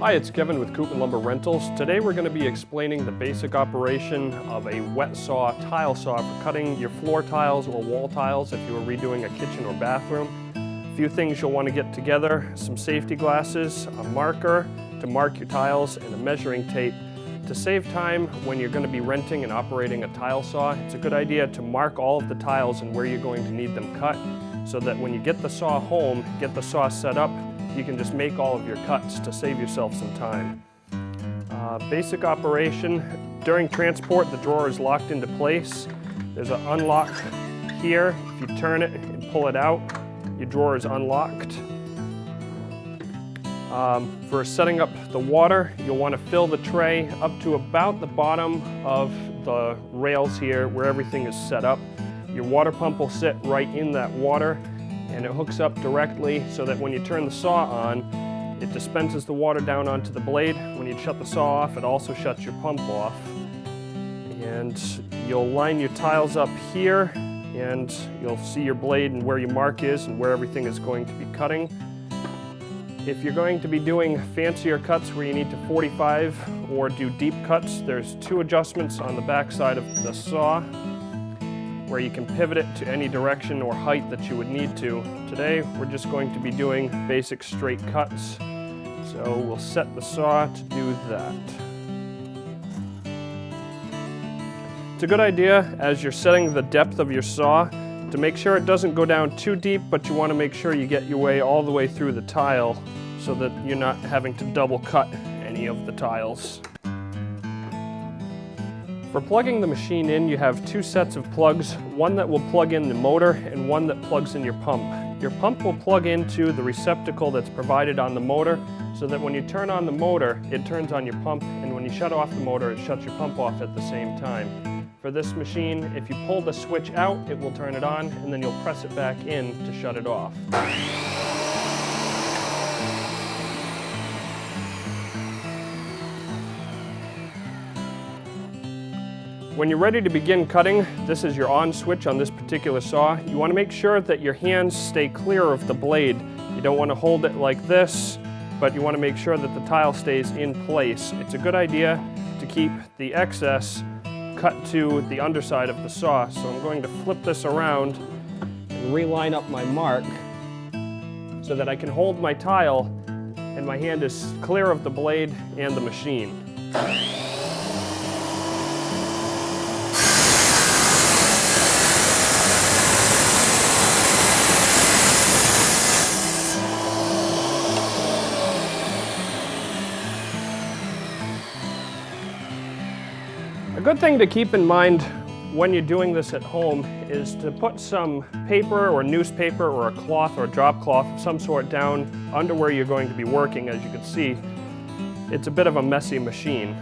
Hi, it's Kevin with Koopman Lumber Rentals. Today we're going to be explaining the basic operation of a wet saw tile saw for cutting your floor tiles or wall tiles if you are redoing a kitchen or bathroom. A few things you'll want to get together: some safety glasses, a marker to mark your tiles, and a measuring tape. To save time when you're going to be renting and operating a tile saw, it's a good idea to mark all of the tiles and where you're going to need them cut, so that when you get the saw home, get the saw set up, you can just make all of your cuts to save yourself some time. Basic operation: during transport, the drawer is locked into place. There's an unlock here. If you turn it and pull it out, your drawer is unlocked. For setting up the water, you'll want to fill the tray up to about the bottom of the rails here where everything is set up. Your water pump will sit right in that water, and it hooks up directly so that when you turn the saw on, it dispenses the water down onto the blade. When you shut the saw off, it also shuts your pump off. And you'll line your tiles up here, and you'll see your blade and where your mark is and where everything is going to be cutting. If you're going to be doing fancier cuts where you need to 45 or do deep cuts, there's two adjustments on the back side of the saw where you can pivot it to any direction or height that you would need to. Today, we're just going to be doing basic straight cuts. So we'll set the saw to do that. It's a good idea, as you're setting the depth of your saw, to make sure it doesn't go down too deep, but you want to make sure you get your way all the way through the tile so that you're not having to double cut any of the tiles. For plugging the machine in, you have two sets of plugs, one that will plug in the motor and one that plugs in your pump. Your pump will plug into the receptacle that's provided on the motor, so that when you turn on the motor, it turns on your pump, and when you shut off the motor, it shuts your pump off at the same time. For this machine, if you pull the switch out, it will turn it on, and then you'll press it back in to shut it off. When you're ready to begin cutting, this is your on switch on this particular saw. You want to make sure that your hands stay clear of the blade. You don't want to hold it like this, but you want to make sure that the tile stays in place. It's a good idea to keep the excess cut to the underside of the saw. So I'm going to flip this around and reline up my mark so that I can hold my tile and my hand is clear of the blade and the machine. A good thing to keep in mind when you're doing this at home is to put some paper or newspaper or a cloth or a drop cloth of some sort down under where you're going to be working. As you can see, it's a bit of a messy machine.